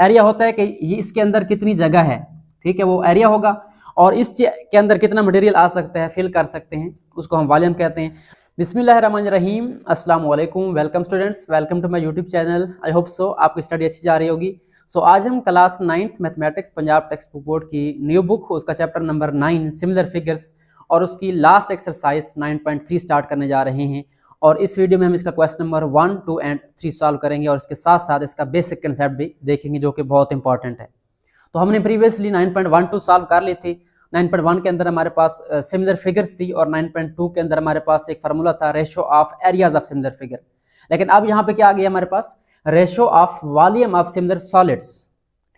Area होता है कि ये इसके अंदर कितनी जगह है, ठीक है, वो एरिया होगा। और इसके अंदर कितना मटेरियल आ सकता है, फिल कर सकते हैं, उसको हम वॉल्यूम कहते हैं। बिस्मिल्लाहिर्रहमानिर्रहीम, अस्सलाम वालेकुम, welcome students, welcome to my YouTube channel. I hope so आपकी स्टडी अच्छी जा रही होगी। आज हम class 9th mathematics Punjab text book board की न्यू बुक, उसका चैप्टर नंबर 9 सिमिलर फिगर्स और उसकी लास्ट एक्सरसाइज 9.3 स्टार्ट करने जा रहे हैं। और इस वीडियो में हम इसका क्वेश्चन नंबर 1, 2 एंड 3 सॉल्व करेंगे और इसके साथ साथ इसका बेसिक कंसेप्ट भी देखेंगे जो कि बहुत इंपॉर्टेंट है। तो हमने प्रीवियसली 9.12 सॉल्व कर ली थी। 9.1 के अंदर हमारे पास सिमिलर फिगर्स थी और 9.2 के अंदर हमारे पास एक फार्मूला था, ratio of areas of similar figure. लेकिन अब यहाँ पे क्या आ गया हमारे पास, ratio of volume of similar solids.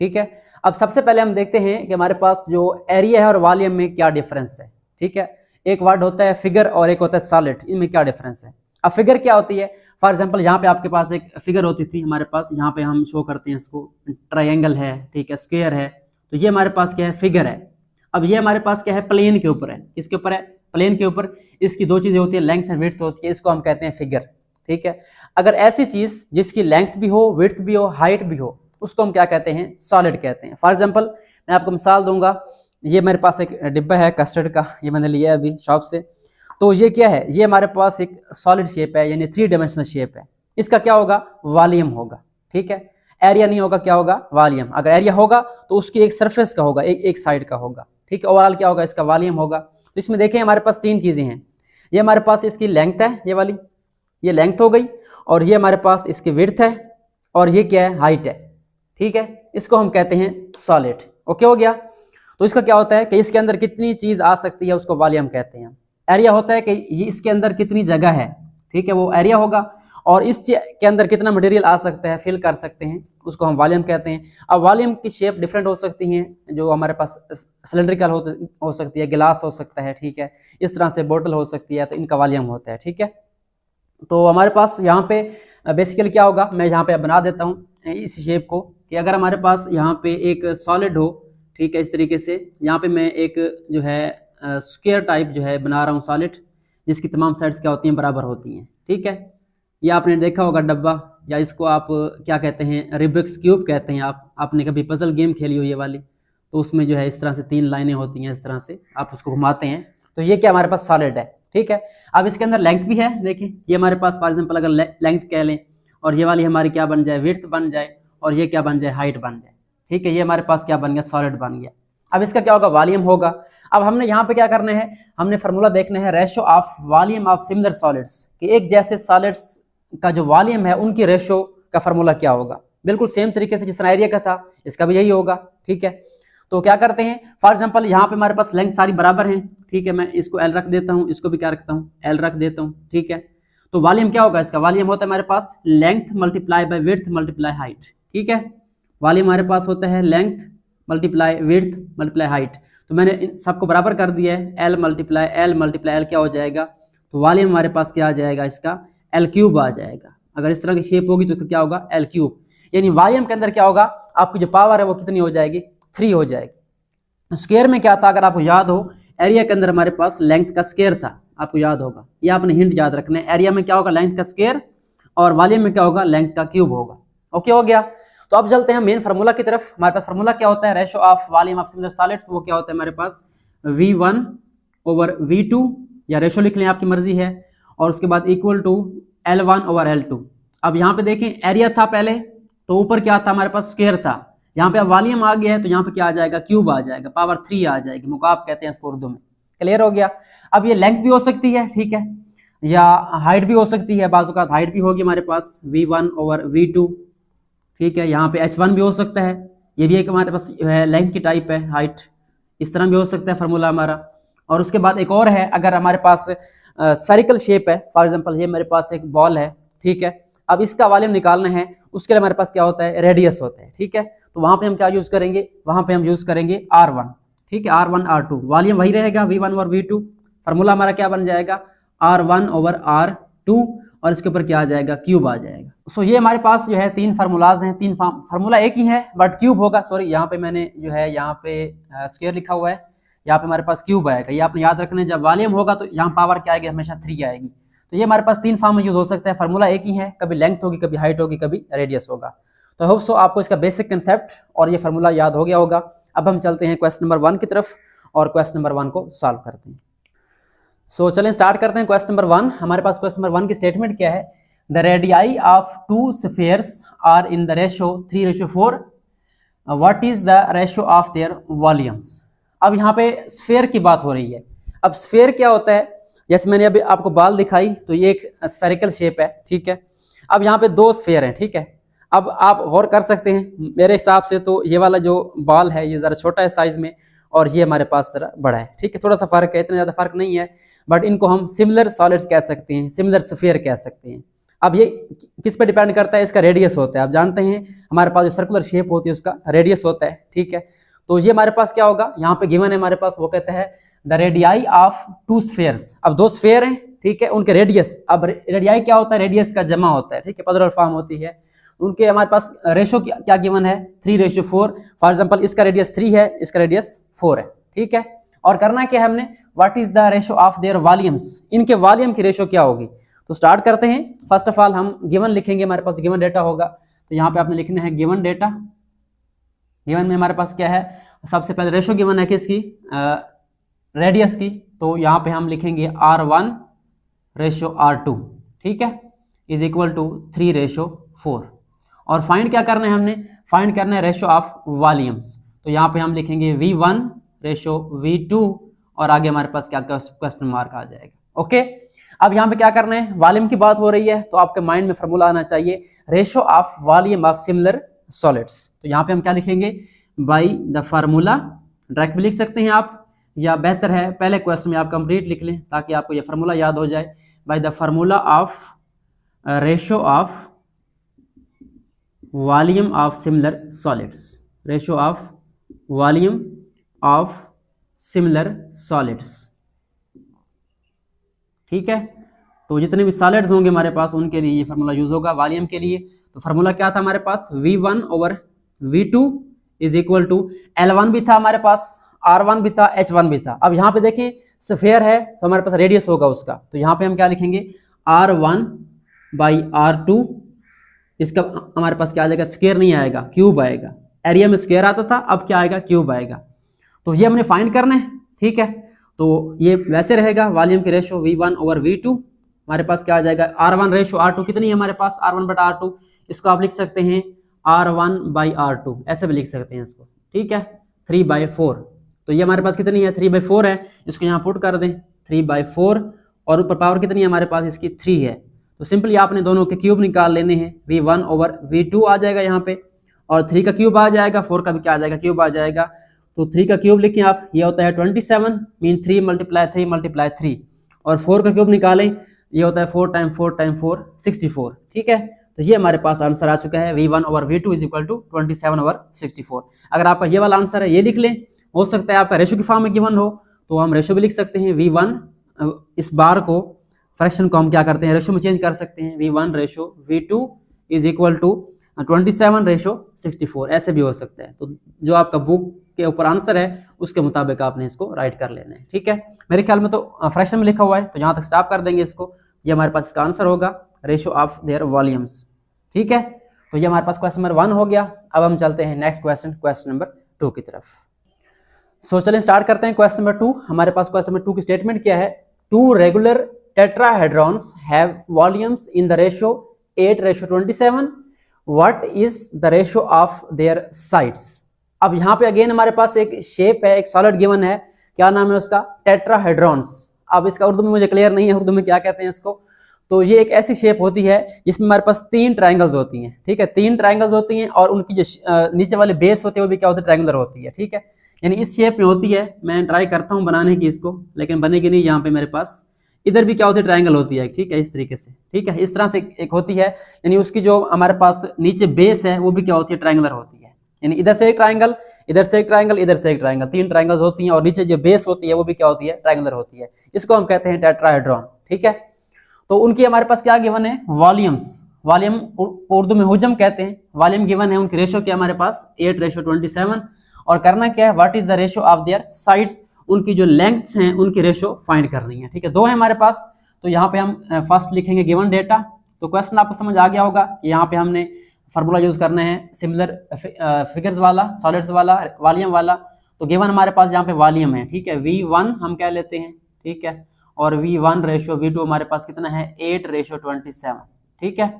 ठीक है, अब सबसे पहले हम देखते हैं कि हमारे पास जो एरिया है और वॉल्यूम में क्या डिफरेंस है। ठीक है, एक वर्ड होता है फिगर और एक होता है सॉलिड, इनमें क्या डिफरेंस है। अब फिगर क्या होती है, फॉर एग्जांपल यहाँ पे आपके पास एक फिगर होती थी हमारे पास, यहाँ पे हम शो करते हैं इसको, ट्रायंगल है, ठीक है, स्क्वायर है, तो ये हमारे पास क्या है, फिगर है। अब ये हमारे पास क्या है, प्लेन के ऊपर है। किसके ऊपर है, प्लेन के ऊपर। इसकी दो चीजें होती है, लेंथ और विड्थ होती है, इसको हम कहते हैं फिगर। ठीक है, अगर ऐसी चीज जिसकी लेंथ भी हो, विड्थ भी हो, हाइट भी हो, उसको हम क्या कहते हैं, सॉलिड कहते हैं। फॉर एग्जाम्पल मैं आपको मिसाल दूंगा, ये मेरे पास एक डिब्बा है कस्टर्ड का, ये मैंने लिया है अभी शॉप से। तो ये क्या है, ये हमारे पास एक सॉलिड शेप है, यानी 3 डायमेंशनल शेप है। इसका क्या होगा, वॉल्यूम होगा। ठीक है, एरिया नहीं होगा, क्या होगा, वॉल्यूम। अगर एरिया होगा तो उसकी एक सरफेस का होगा, एक साइड का होगा। ठीक है, ओवरऑल क्या होगा, इसका वॉल्यूम होगा। तो इसमें देखें हमारे पास 3 चीजें हैं। ये हमारे पास इसकी लेंथ है, ये वाली, ये लेंथ हो गई, और ये हमारे पास इसकी विड्थ है, और ये क्या है, हाइट है। ठीक है, इसको हम कहते हैं सॉलिड। ओके हो गया। तो इसका क्या होता है कि इसके अंदर कितनी चीज आ सकती है, उसको वॉल्यूम कहते हैं। एरिया होता है कि ये इसके अंदर कितनी जगह है, ठीक है, वो एरिया होगा। और इसके अंदर कितना मटेरियल आ सकता है, फिल कर सकते हैं, उसको हम वॉल्यूम कहते हैं। अब वॉल्यूम की शेप डिफरेंट हो सकती हैं, जो हमारे पास सिलेंड्रिकल हो सकती है, गिलास हो सकता है, ठीक है, इस तरह से बोतल हो सकती है, तो इनका वॉल्यूम होता है। ठीक है, तो हमारे पास यहाँ पे बेसिकली क्या होगा, मैं यहाँ पे बना देता हूँ इस शेप को, कि अगर हमारे पास यहाँ पे एक सॉलिड हो, ठीक है, इस तरीके से यहाँ पे मैं एक जो है स्क्वायर टाइप जो है बना रहा हूँ सॉलिड, जिसकी तमाम साइड्स क्या होती हैं, बराबर होती हैं। ठीक है, ये आपने देखा होगा डब्बा, या इसको आप क्या कहते हैं, रिबिक्स क्यूब कहते हैं। आपने कभी पजल गेम खेली हो ये वाली, तो उसमें जो है इस तरह से 3 लाइनें होती हैं, इस तरह से आप उसको घुमाते हैं, तो ये क्या हमारे पास सॉलिड है। ठीक है, अब इसके अंदर लेंथ भी है, देखिए ये हमारे पास फॉर एग्जांपल अगर लेंथ कह लें, और ये वाली हमारी क्या बन जाए, विड्थ बन जाए, और ये क्या बन जाए, हाइट बन जाए। ठीक है, ये हमारे पास क्या बन गया, सॉलिड बन गया। अब इसका क्या होगा, वॉल्यूम होगा। अब हमने यहाँ पे क्या करना है, हमने फार्मूला देखना है, ratio of volume of similar solids, कि एक जैसे सॉलिड्स का जो वॉल्यूम है उनकी रेशो का फार्मूला क्या होगा। बिल्कुल सेम तरीके से जिस तरह एरिया का था, इसका भी यही होगा। ठीक है, तो क्या करते हैं, फॉर एग्जांपल यहाँ पे हमारे पास लेंथ सारी बराबर हैं। ठीक है, मैं इसको एल रख देता हूँ, इसको भी क्या रखता हूँ, एल रख देता हूँ। ठीक है, तो वॉल्यूम क्या होगा, इसका वॉल्यूम होता है हमारे पास length multiply by width multiply height. ठीक है, वॉल्यूम हमारे पास होता है length multiply width multiply height. तो मैंने इन सबको बराबर कर दिया है, एल मल्टीप्लाई एल क्या हो जाएगा, तो वॉल्यूम हमारे पास क्या आ जाएगा, इसका एल क्यूब आ जाएगा। अगर इस तरह की शेप होगी तो क्या होगा, एल क्यूब। यानी वॉल्यूम के अंदर क्या होगा, आपकी जो पावर है वो कितनी हो जाएगी, 3 हो जाएगी। स्क्वायर में क्या था, अगर आपको याद हो, एरिया के अंदर हमारे पास लेंथ का स्क्वायर था, आपको याद होगा, ये आपने हिंट याद रखना है। एरिया में क्या होगा, लेंथ का स्क्वायर, और वॉल्यूम में क्या होगा, लेंथ का क्यूब होगा। ओके हो गया। तो अब चलते हैं मेन फार्मूला की तरफ। हमारे पास फार्मूला क्या होता है, ratio of volume of similar solids, वो क्या होता है हमारे पास, V1/V2, या रेशो लिख लें, आपकी मर्जी है, और उसके बाद इक्वल टू L1/L2। अब यहाँ पे देखें, एरिया था पहले, तो ऊपर क्या था हमारे पास, स्क्वायर था। यहाँ पे अब वॉल्यूम आ गया है, तो यहाँ पे क्या आ जाएगा, क्यूब आ जाएगा, पावर 3 आ जाएगी, मुकाब कहते हैं इसको उर्दू में। क्लियर हो गया। अब ये लेंथ भी हो सकती है, ठीक है, या हाइट भी हो सकती है, बाज़ औक़ात हाइट भी होगी हमारे पास, V1/V2। ठीक है, यहाँ पे H1 भी हो सकता है, ये भी एक हमारे पास लेंथ की टाइप है, हाइट, इस तरह भी हो सकता है फार्मूला हमारा। और उसके बाद एक और है, अगर हमारे पास स्फेरिकल शेप है, फॉर एग्जांपल ये मेरे पास एक बॉल है, ठीक है, अब इसका वॉल्यूम निकालना है, उसके लिए हमारे पास क्या होता है, रेडियस होता है। ठीक है, तो वहाँ पे हम क्या यूज़ करेंगे, वहाँ पे हम यूज़ करेंगे R1। ठीक है, R1 R2, वॉल्यूम वही रहेगा, V1 और V2। फार्मूला हमारा क्या बन जाएगा, R1/R2, और इसके ऊपर क्या आ जाएगा, क्यूब आ जाएगा। ये हमारे पास जो है 3 फार्मूलाज हैं, 3 फार्मूला एक ही है बट क्यूब होगा। सॉरी, यहाँ पे मैंने जो है यहाँ पे स्क्वायर लिखा हुआ है, यहाँ पे हमारे पास क्यूब आएगा। ये आपने याद रखना है, जब वॉल्यूम होगा तो यहाँ पावर क्या आएगी, हमेशा 3 आएगी। तो ये हमारे पास 3 फॉर्म में यूज हो सकता है, फार्मूला एक ही है, कभी लेंथ होगी, कभी हाइट होगी, कभी रेडियस होगा। तो होप सो आपको इसका बेसिक कंसेप्ट और ये फार्मूला याद हो गया होगा। अब हम चलते हैं क्वेश्चन नंबर 1 की तरफ और क्वेश्चन नंबर 1 को सॉल्व करते हैं। सो चलें स्टार्ट करते हैं क्वेश्चन नंबर 1। हमारे पास क्वेश्चन नंबर 1 की स्टेटमेंट क्या है? The radii of two spheres are in the ratio 3:4। What is the ratio of their volumes. अब यहाँ पे स्फीयर की बात हो रही है। अब स्फीयर क्या होता है? जैसे मैंने अभी आपको बाल दिखाई तो ये एक स्फेरिकल शेप है, ठीक है। अब यहाँ पे दो स्फीयर हैं, ठीक है। अब आप गौर कर सकते हैं मेरे हिसाब से तो ये वाला जो बाल है ये ज़रा छोटा है साइज में और ये हमारे पास ज़रा बड़ा है, ठीक है। थोड़ा सा फर्क है, इतना ज़्यादा फर्क नहीं है, बट इनको हम सिमिलर सॉलिड्स कह सकते हैं, सिमिलर स्फीयर कह सकते हैं। अब ये किस पे डिपेंड करता है? इसका रेडियस होता है। आप जानते हैं हमारे पास जो सर्कुलर शेप होती है उसका रेडियस होता है, ठीक है। तो ये हमारे पास क्या होगा? यहाँ पे गिवन है हमारे पास, वो कहता है the radii of two spheres. अब दो स्फीयर हैं, ठीक है, उनके रेडियस। अब रेडियाई क्या होता है? रेडियस का जमा होता है, ठीक है, प्लूरल फॉर्म होती है। उनके हमारे पास रेशो क्या गिवन है? 3:4। फॉर एग्जांपल इसका रेडियस 3 है, इसका रेडियस 4 है, ठीक है। और करना क्या है हमने? What is the ratio of their volumes. इनके वॉल्यूम की रेशो क्या होगी? तो स्टार्ट करते हैं। फर्स्ट ऑफ ऑल हम गिवन लिखेंगे, हमारे पास गिवन डेटा होगा। तो यहाँ पे आपने लिखना है गिवन डेटा। गिवन में हमारे पास क्या है? सबसे पहले रेशो गिवन है किसकी? रेडियस की। तो यहाँ पे हम लिखेंगे R1:R2, ठीक है, इज इक्वल टू 3:4। और फाइंड क्या करना है हमने? फाइंड करना है रेशो ऑफ वॉल्यूम्स। तो यहाँ पे हम लिखेंगे V1:V2 और आगे हमारे पास क्या क्वेश्चन मार्क आ जाएगा। ओके, अब यहाँ पे क्या करना है? वॉल्यूम की बात हो रही है तो आपके माइंड में फॉर्मूला आना चाहिए ratio of volume of similar solids. तो यहाँ पे हम क्या लिखेंगे? By the formula. डायरेक्ट भी लिख सकते हैं आप, या बेहतर है पहले क्वेश्चन में आप कंप्लीट लिख लें ताकि आपको ये फार्मूला याद हो जाए। By the formula of ratio of volume of similar solids. Ratio of volume of similar solids, ठीक है। तो जितने भी सॉलिड्स होंगे हमारे पास उनके लिए ये फार्मूला यूज होगा वॉल्यूम के लिए। तो फार्मूला क्या था हमारे पास? V1/V2 is equal to L1 भी था हमारे पास, R1 भी था, H1 भी था। अब यहाँ पे देखें स्फीयर है तो हमारे पास रेडियस होगा उसका। तो यहाँ पे हम क्या लिखेंगे? R1/R2। इसका हमारे पास क्या आ जाएगा? स्क्वायर नहीं आएगा, क्यूब आएगा। एरिया में स्क्वायर आता था, अब क्या आएगा? क्यूब आएगा। तो ये हमने फाइंड करना है, ठीक है। तो ये वैसे रहेगा वॉल्यूम की रेशो V1/V2। हमारे पास क्या आ जाएगा? R1:R2 कितनी है हमारे पास? R1/R2। इसको आप लिख सकते हैं R1/R2, ऐसे भी लिख सकते हैं इसको, ठीक है, 3/4। तो ये हमारे पास कितनी है? 3/4 है। इसको यहाँ पुट कर दें 3/4 और ऊपर पावर कितनी है हमारे पास? इसकी 3 है। तो सिंपली आपने दोनों के क्यूब निकाल लेने हैं। V1/V2 आ जाएगा यहाँ पे और 3 का क्यूब आ जाएगा, 4 का भी क्या आ जाएगा? क्यूब आ जाएगा। तो 3 का क्यूब लिखें आप, ये होता है 27, मीन 3 × 3 और 4 का क्यूब निकालें, ये होता है 4 × 4 × 4 64, ठीक है। तो ये हमारे पास आंसर आ चुका है V1/V2 इज इक्वल टू 27/64। अगर आपका ये वाला आंसर है ये लिख लें। हो सकता है आपका रेशो की फॉर्म में गिवन हो तो हम रेशो भी लिख सकते हैं। V1 इस बार को फ्रैक्शन को हम क्या करते हैं? रेशो में चेंज कर सकते हैं। V1/V2 इज इक्वल टू 27/64, ऐसे भी हो सकता है। तो जो आपका बुक के ऊपर आंसर है उसके मुताबिक आपने इसको राइट कर लेना है, ठीक है। मेरे ख्याल में तो फ्रैक्शन में लिखा हुआ है तो यहाँ तक स्टॉप कर देंगे इसको। ये हमारे पास इसका आंसर होगा रेशो ऑफ देयर वॉल्यूम्स, ठीक है। तो ये हमारे पास क्वेश्चन नंबर 1 हो गया। अब हम चलते हैं नेक्स्ट क्वेश्चन नंबर 2 की तरफ। सो चलिए स्टार्ट करते हैं क्वेश्चन नंबर 2। हमारे पास क्वेश्चन नंबर 2 की स्टेटमेंट क्या है? 2 regular tetrahedrons have volumes in the ratio 8:27। What is the ratio of their sides. अब यहाँ पे अगेन हमारे पास एक शेप है, एक सॉलिड गिवन है, क्या नाम है उसका? टेट्राहेड्रॉन्स। अब इसका उर्दू में मुझे क्लियर नहीं है, उर्दू में क्या कहते हैं इसको। तो ये एक ऐसी शेप होती है जिसमें हमारे पास 3 ट्रायंगल्स होती हैं, ठीक है, 3 ट्रायंगल्स होती हैं और उनकी जो नीचे वाले बेस होते हैं वो भी क्या होते हैं? ट्रायंगुलर होती है, ठीक है। यानी इस शेप में होती है। मैं ट्राई करता हूँ बनाने की इसको, लेकिन बनेगी नहीं। यहाँ पे मेरे पास इधर भी क्या होती है? ट्रायंगल होती है, ठीक है, इस तरीके से, ठीक है, इस तरह से एक होती है। यानी उसकी जो हमारे पास नीचे बेस है वो भी क्या होती है? ट्रायंगुलर होती है। यानी इधर से एक ट्रायंगल, इधर से एक ट्रायंगल, इधर से एक ट्रायंगल, 3 ट्रायंगल्स होती हैं और नीचे जो बेस होती है वो भी क्या होती है? ट्रायंगुलर होती है। इसको हम कहते हैं टेट्राहेड्रॉन, ठीक है। तो उनकी हमारे पास क्या गिवन है? वॉल्यूम्स। वॉल्यूम उर्दू में हुजम कहते हैं। वॉल्यूम गिवन है, उनकी रेशो क्या हमारे पास? 8:27। और करना क्या है? What is the ratio of their sides. उनकी जो लेंथ हैं उनकी रेशो फाइंड करनी है, ठीक है। 2 है हमारे पास। तो यहाँ पे हम फर्स्ट लिखेंगे गिवन डेटा। तो क्वेश्चन आपको समझ आ गया होगा कि यहाँ पे हमने फार्मूला यूज़ करना है सिमिलर फिगर्स वाला, सॉलिड्स वाला, वॉल्यूम वाला। तो गिवन हमारे पास यहाँ पे वॉल्यूम है, ठीक है, V1 हम कह लेते हैं, ठीक है, और V1 रेशो V2 हमारे पास कितना है 8:27, ठीक है।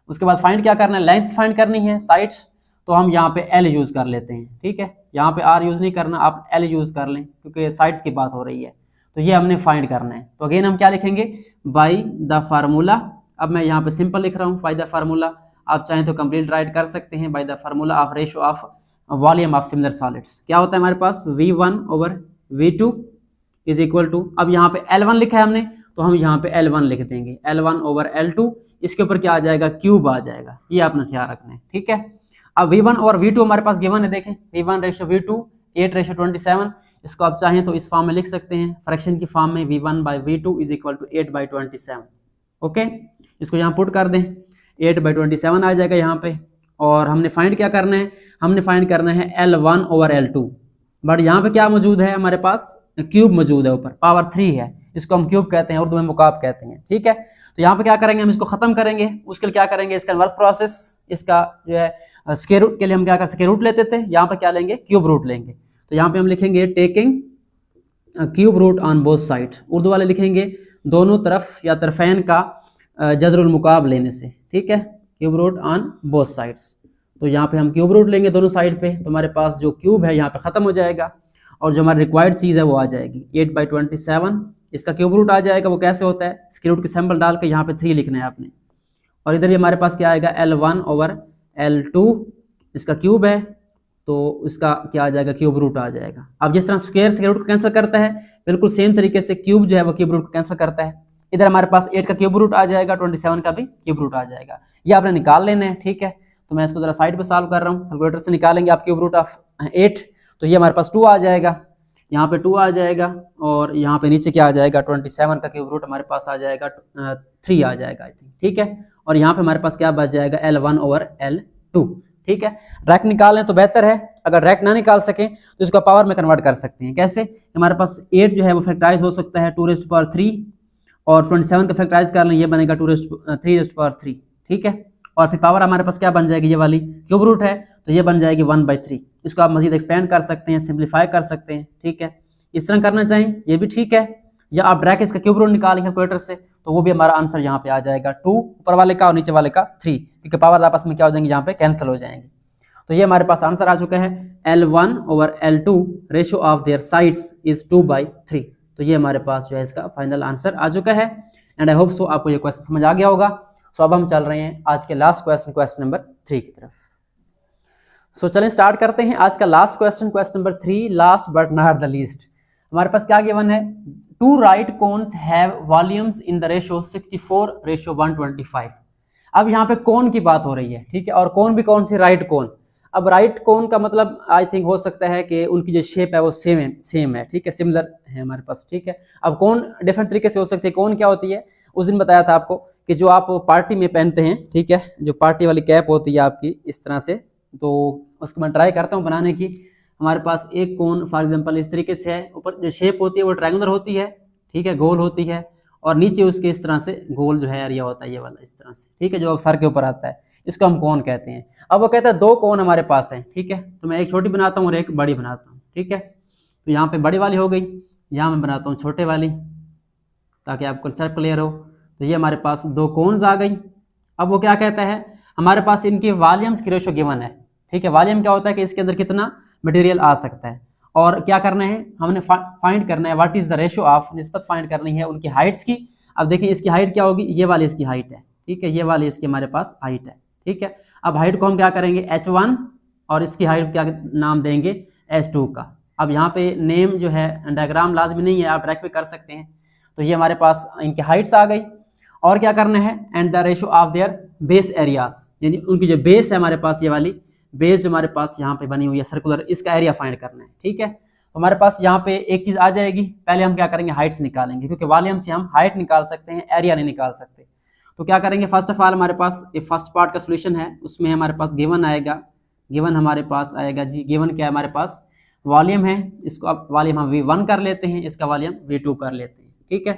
उसके बाद फाइंड क्या करना है, लेंथ फाइंड करनी है साइड्स, तो हम यहाँ पे L यूज़ कर लेते हैं, ठीक है। यहाँ पे R यूज़ नहीं करना, आप L यूज़ कर लें क्योंकि साइड्स की बात हो रही है। तो ये हमने फाइंड करना है। तो अगेन हम क्या लिखेंगे, बाय द फार्मूला। अब मैं यहाँ पे सिंपल लिख रहा हूँ बाय द फार्मूला, आप चाहें तो कंप्लीट राइट कर सकते हैं। By the formula of ratio of volume of similar solids क्या होता है हमारे पास, V1/V2 इज इक्वल टू, अब यहाँ पे L1 लिखा है हमने, तो हम यहाँ पे L1 लिख देंगे, L1/L2, इसके ऊपर क्या आ जाएगा, क्यूब आ जाएगा। ये आपने ख्याल रखना है, ठीक है। अब V1/V2 हमारे पास गिवन है, देखें V1/V2 8:27, इसको आप चाहें तो इस फॉर्म में लिख सकते हैं, फ्रैक्शन की फॉर्म में V1/V2 is equal to 8/27, okay. इसको यहाँ पुट कर दें, 8/27 आ जाएगा यहाँ पे। और हमने फाइंड क्या करना है, हमने फाइंड करना है L1/L2, बट यहाँ पे क्या मौजूद है हमारे पास, क्यूब मौजूद है, ऊपर पावर 3 है, इसको हम क्यूब कहते हैं, उर्दू में मुकाब कहते हैं, ठीक है। तो यहाँ पे क्या करेंगे, हम इसको खत्म करेंगे, उसके लिए क्या करेंगे, इसका इन्वर्स प्रोसेस, इसका जो है स्क्वायर रूट के लिए हम क्या कर, स्क्वायर रूट लेते थे, यहाँ पे क्या लेंगे, क्यूब रूट लेंगे। तो यहाँ पे हम लिखेंगे taking cube root on both side, Urdu वाले लिखेंगे दोनों तरफ या तरफैन का जजरुल मुकाब लेने से, ठीक है, cube root on both sides. तो यहाँ पे हम क्यूब रूट लेंगे दोनों साइड पे, तो हमारे पास जो क्यूब है यहाँ पे खत्म हो जाएगा और जो हमारी रिक्वायर्ड चीज़ है वो आ जाएगी 8/27, इसका क्यूब रूट आ जाएगा। वो कैसे होता है, स्क्वायर रूट के सिंबल डाल के यहाँ पे 3 लिखना है आपने, और इधर भी हमारे पास क्या आएगा L1/L2, इसका क्यूब है तो इसका क्या आ जाएगा, क्यूब रूट आ जाएगा। अब जिस तरह स्क्वायर रूट को कैंसिल करता है, बिल्कुल सेम तरीके से क्यूब जो है वो क्यूब रूट को कैंसिल करता है। इधर हमारे पास 8 का क्यूब रूट आ जाएगा, 27 का भी क्यूब रूट आ जाएगा। ये आपने निकाल लेना है, ठीक है। तो मैं इसको जरा साइड पे सॉल्व कर रहा हूँ, कैलकुलेटर से निकालेंगे आप क्यूब रूट ऑफ 8, तो ये हमारे पास 2 आ जाएगा, यहाँ पे 2 आ जाएगा, और यहाँ पे नीचे क्या आ जाएगा, 27 का क्यूब रूट हमारे पास आ जाएगा 3 आ जाएगा आई थिंक, ठीक है। और यहाँ पे हमारे पास क्या बच जाएगा L1/L2, ठीक है। रैक निकालें तो बेहतर है, अगर रैक ना निकाल सकें तो इसको पावर में कन्वर्ट कर सकते हैं। कैसे, हमारे पास 8 जो है वो फैक्टराइज हो सकता है 2⁻3, और 27 का फैक्टराइज कर लें, ये बनेगा 3⁻3, ठीक है। और फिर पावर हमारे पास क्या बन जाएगी, ये वाली क्यूब रूट है, तो ये बन जाएगी 1/3। इसको आप मजीद एक्सपेंड कर सकते हैं, सिंप्लीफाई कर सकते हैं, ठीक है। इस तरह करना चाहें ये भी ठीक है, या आप डायरेक्ट इसका क्यूब रूट निकालेंगे कैलकुलेटर से, तो वो भी हमारा आंसर यहाँ पे आ जाएगा 2 ऊपर वाले का और नीचे वाले का 3, क्योंकि पावर आपस में क्या हो जाएंगे, यहाँ पे कैंसिल हो जाएंगे। तो ये हमारे पास आंसर आ चुका है L1/L2 ratio of their sides is 2/3। तो ये हमारे पास जो है इसका फाइनल आंसर आ चुका है, एंड आई होप सो आपको ये क्वेश्चन समझ आ गया होगा। सो अब हम चल रहे हैं आज के लास्ट क्वेश्चन, क्वेश्चन नंबर 3 की तरफ। सो चलें स्टार्ट करते हैं आज का last question, question number 3, last but not the least. हमारे पास क्या गिवन है, 2 right cones have volumes in the ratio 64:125। अब यहाँ पे कोन की बात हो रही है, ठीक है, और कोन भी कौन सी, राइट कोन। अब राइट कोन का मतलब आई थिंक हो सकता है कि उनकी जो शेप है वो सेम है, ठीक है, सिमिलर है हमारे पास, ठीक है। अब कोन डिफरेंट तरीके से हो सकती है। कोन क्या होती है, उस दिन बताया था आपको कि जो आप पार्टी में पहनते हैं, ठीक है, जो पार्टी वाली कैप होती है आपकी इस तरह से, तो उसको मैं ट्राई करता हूँ बनाने की। हमारे पास एक कोन फॉर एग्जांपल इस तरीके से है, ऊपर जो शेप होती है वो ट्रायंगुलर होती है, ठीक है, गोल होती है, और नीचे उसके इस तरह से गोल जो है एरिया होता है ये वाला इस तरह से, ठीक है, जो सर के ऊपर आता है, इसको हम कोन कहते हैं। अब वो कहता है 2 कोन हमारे पास हैं, ठीक है, तो मैं एक छोटी बनाता हूँ और एक बड़ी बनाता हूँ, ठीक है। तो यहाँ पे बड़ी वाली हो गई, यहाँ मैं बनाता हूँ छोटे वाली ताकि आपको कंसेप्ट क्लियर हो। तो ये हमारे पास 2 कोन्स आ गई। अब वो क्या कहता है, हमारे पास इनकी वॉल्यूम्स की रेशो गिवन है, ठीक है। वॉल्यूम क्या होता है कि इसके अंदर कितना मटेरियल आ सकता है, और क्या करना है, हमने फाइंड करना है what is the ratio of, निस्बत फाइंड करनी है उनकी हाइट्स की। अब देखिए इसकी हाइट क्या होगी, ये वाली इसकी हाइट है, ठीक है, ये वाली इसकी हमारे पास हाइट है, ठीक है। अब हाइट को हम क्या करेंगे, H1, और इसकी हाइट क्या नाम देंगे, H2 का। अब यहाँ पे नेम जो है डायग्राम लाजमी नहीं है, आप डायरेक्ट भी कर सकते हैं। तो ये हमारे पास इनकी हाइट्स आ गई, और क्या करना है, and the ratio of there base areas, यानी उनकी जो बेस है हमारे पास, ये वाली बेस जो हमारे पास यहाँ पे बनी हुई है सर्कुलर, इसका एरिया फाइंड करना है, ठीक है। तो हमारे पास यहाँ पे एक चीज़ आ जाएगी, पहले हम क्या करेंगे, हाइट्स निकालेंगे, क्योंकि वॉल्यूम से हम हाइट निकाल सकते हैं, एरिया नहीं निकाल सकते। तो क्या करेंगे, फर्स्ट ऑफ ऑल हमारे पास ये फर्स्ट पार्ट का सोल्यूशन है, उसमें हमारे पास गिवन आएगा, गिवन हमारे पास आएगा जी, गिवन क्या है हमारे पास, वॉल्यूम है, इसको अब वॉल्यूम हम V1 कर लेते हैं, इसका वॉल्यूम V2 कर लेते हैं, ठीक है।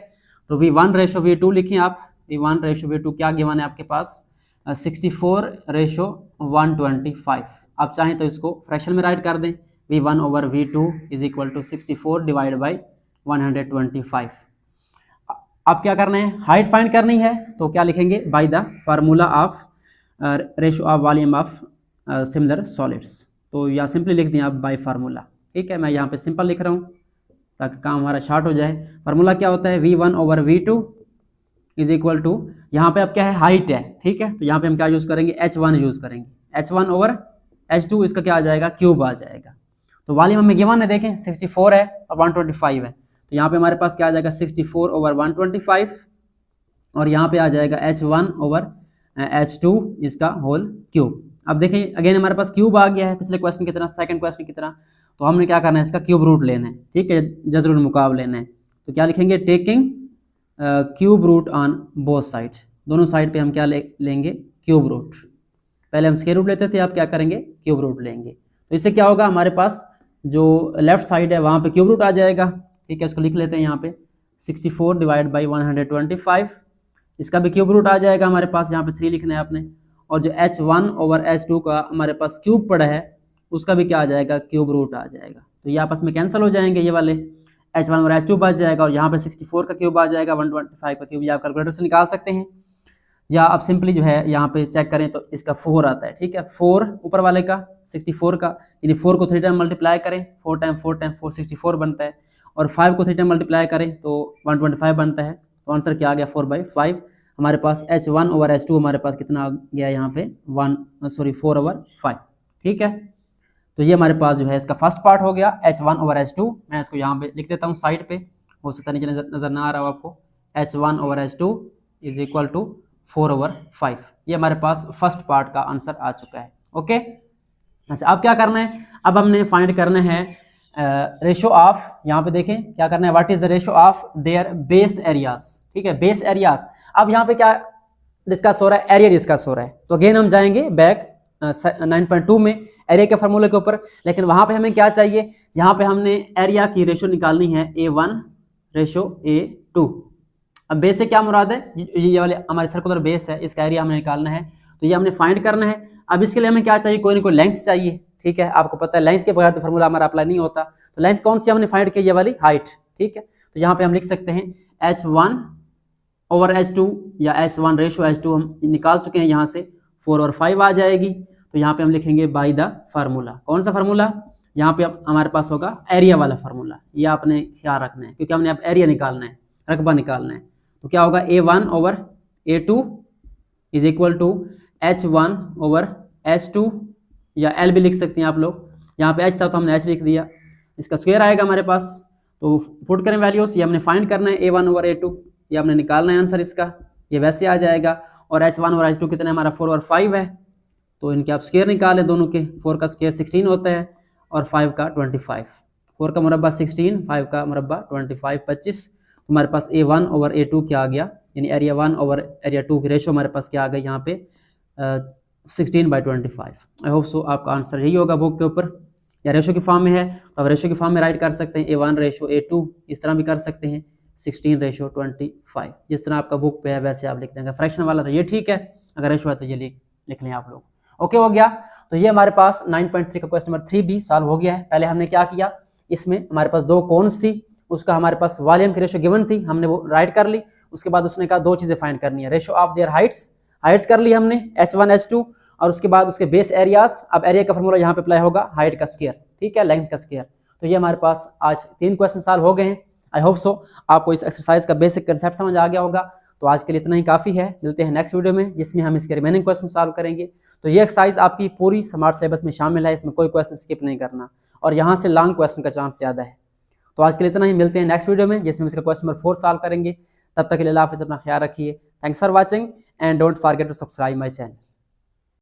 तो V1/V2 लिखें आप, V1/V2 क्या गिवन है आपके पास, 64:125। आप चाहें तो इसको फ्रैक्शन में राइट कर दें, V1/V2 is equal to 64 divide by 125। अब क्या करना है, हाइट फाइंड करनी है, तो क्या लिखेंगे, by the formula of ratio of volume of similar solids. तो या सिंपली लिख दें आप बाय फार्मूला। ठीक है, मैं यहाँ पे सिंपल लिख रहा हूँ ताकि काम हमारा शॉर्ट हो जाए। फार्मूला क्या होता है, V1/V2 इज इक्वल टू, यहाँ पे अब क्या है, हाइट है। ठीक है, तो यहाँ पे हम क्या यूज़ करेंगे, H1 यूज़ करेंगे। H1/H2 इसका क्या आ जाएगा, क्यूब आ जाएगा। तो वॉल्यूम हमें गिवन है, देखें 64 है और 125 है, तो यहाँ पे हमारे पास क्या आ जाएगा 64/125, और यहाँ पे आ जाएगा H1/H2 इसका होल क्यूब। अब देखें अगेन हमारे पास क्यूब आ गया है, पिछले क्वेश्चन की तरह, सेकंड क्वेश्चन की तरह। तो हमने क्या करना है, इसका क्यूब रूट लेना है। ठीक है, जजरुल मुकाब लेना है। तो क्या लिखेंगे, taking cube root on both side, दोनों साइड पे हम क्या लेंगे, क्यूब रूट। पहले हम स्क्वायर रूट लेते थे, आप क्या करेंगे, क्यूब रूट लेंगे। तो इससे क्या होगा, हमारे पास जो लेफ्ट साइड है वहाँ पे क्यूब रूट आ जाएगा। ठीक है, इसको लिख लेते हैं यहाँ पे 64 डिवाइड बाई 125, इसका भी क्यूब रूट आ जाएगा हमारे पास, यहाँ पे 3 लिखना है आपने। और जो H1/H2 का हमारे पास क्यूब पड़ा है, उसका भी क्या आ जाएगा, क्यूब रूट आ जाएगा। तो ये आपस में कैंसिल हो जाएंगे, ये वाले H1/H2 बच जाएगा, और यहाँ पे 64 का क्यूब आ जाएगा, 125 का क्यूब, ये आप कैलकुलेटर से निकाल सकते हैं, या आप सिंपली जो है यहाँ पे चेक करें तो इसका 4 आता है। ठीक है, 4 ऊपर वाले का 64 का, यानी 4 को 3 टाइम मल्टीप्लाई करें, 4 टाइम 4 टाइम 4 64 बनता है, और 5 को 3 टाइम मल्टीप्लाई करें तो 125 बनता है। तो आंसर क्या आ गया, 4/5। हमारे पास H1/H2 हमारे पास कितना आ गया यहाँ पे, 4/5। ठीक है, तो ये हमारे पास जो है इसका फर्स्ट पार्ट हो गया, H1/H2। मैं इसको यहाँ पे लिख देता हूँ साइड पे, हो सकता नीचे नजर ना आ रहा हो आपको। H1/H2 is equal to 4/5। ये हमारे पास फर्स्ट पार्ट का आंसर आ चुका है। ओके, अच्छा अब क्या करना है, अब हमने फाइंड करना है रेशो ऑफ, यहाँ पे देखें क्या करना है, what is the ratio of there base areas. ठीक है, बेस एरियाज। अब यहाँ पे क्या डिस्कस हो रहा है, एरिया डिस्कस हो रहा है। तो अगेन हम जाएंगे बैक 9.2 में एरिया के फार्मूले के ऊपर, लेकिन वहां पे हमें क्या चाहिए, यहाँ पे हमने एरिया की रेशो निकालनी है A1/A2। अब बेस से क्या मुराद है, ये वाले हमारे सर्कुलर बेस है, इसका एरिया हमें निकालना है, तो ये हमने फाइंड करना है। अब इसके लिए हमें क्या चाहिए, कोई ना कोई लेंथ चाहिए। ठीक है, आपको पता है लेंथ के बगैर तो फार्मूला हमारा अप्लाई नहीं होता। तो लेंथ कौन सी हमने फाइंड की, ये वाली हाइट। ठीक है, तो यहाँ पे हम लिख सकते हैं H1/H2 या H1/H2 हम निकाल चुके हैं, यहाँ से 4 और 5 आ जाएगी। तो यहाँ पे हम लिखेंगे बाय द फार्मूला। कौन सा फार्मूला, यहाँ पे हमारे पास होगा एरिया वाला फार्मूला, ये आपने ख्याल रखना है, क्योंकि हमने अब एरिया निकालना है, रकबा निकालना है। तो क्या होगा, A1/A2 is equal to H1/H2, या L भी लिख सकते हैं आप लोग, यहाँ पे H था तो हमने H लिख दिया, इसका स्क्वायर आएगा हमारे पास। तो पुट करें वैल्यूज, ये हमने फाइंड करना है A1/A2, ये हमने निकालना है आंसर इसका, ये वैसे आ जाएगा। और H1/H2 कितना है हमारा, 4 और 5 है, तो इनके आप स्क्वायर निकालें दोनों के। 4 का स्क्वायर 16 होता है, और 5 का 25। 4 का मुरब्बा 16, 5 का मुरब्बा 25, 25। हमारे पास A1/A2 क्या आ गया, यानी एरिया 1/एरिया 2 की रेशो हमारे पास क्या आ गई यहाँ पे 16/25। आई होप सो आपका आंसर यही होगा बुक के ऊपर, या रेशो के फॉर्म में है तो आप रेशो के फॉर्म में राइट कर सकते हैं, A1/A2 इस तरह भी कर सकते हैं, 16/25। जिस तरह आपका बुक पे है वैसे आप लिख देंगे। फ्रैक्शन वाला तो ये ठीक है, अगर रेशो है तो ये लिख लें आप लोग। ओके हो गया, तो ये हमारे पास 9.3 का क्वेश्चन नंबर 3 भी सॉल्व हो गया है। पहले हमने क्या किया, इसमें हमारे पास 2 कोन्स थी, उसका हमारे पास वॉल्यूम की रेशो गिवन थी, हमने वो राइट कर ली। उसके बाद उसने कहा 2 चीजें फाइंड करनी है, रेशो ऑफ देयर हाइट्स कर ली हमने H1/H2, और उसके बाद उसके बेस एरियाज। अब एरिया का फॉर्मूला यहाँ पे अप्लाई होगा, हाइट का स्क्वायर, ठीक है, लेंथ का स्क्वायर। तो ये हमारे पास आज 3 क्वेश्चन सॉल्व हो गए हैं। आई होप सो आपको इस एक्सरसाइज का बेसिक कंसेप्ट समझ आ गया होगा। तो आज के लिए इतना ही काफ़ी है, मिलते हैं नेक्स्ट वीडियो में जिसमें हम इसके रिमेनिंग क्वेश्चन सॉल्व करेंगे। तो ये एक्सरसाइज आपकी पूरी स्मार्ट सिलेबस में शामिल है, इसमें कोई क्वेश्चन स्किप नहीं करना, और यहाँ से लॉन्ग क्वेश्चन का चांस ज़्यादा है। तो आज के लिए इतना ही, मिलते हैं नेक्स्ट वीडियो में जिसमें इसका क्वेश्चन नंबर 4 सॉल्व करेंगे। तब तक के लिए अल्लाह हाफिज़, अपना ख्याल रखिए। Thanks for watching and don't forget to subscribe my channel.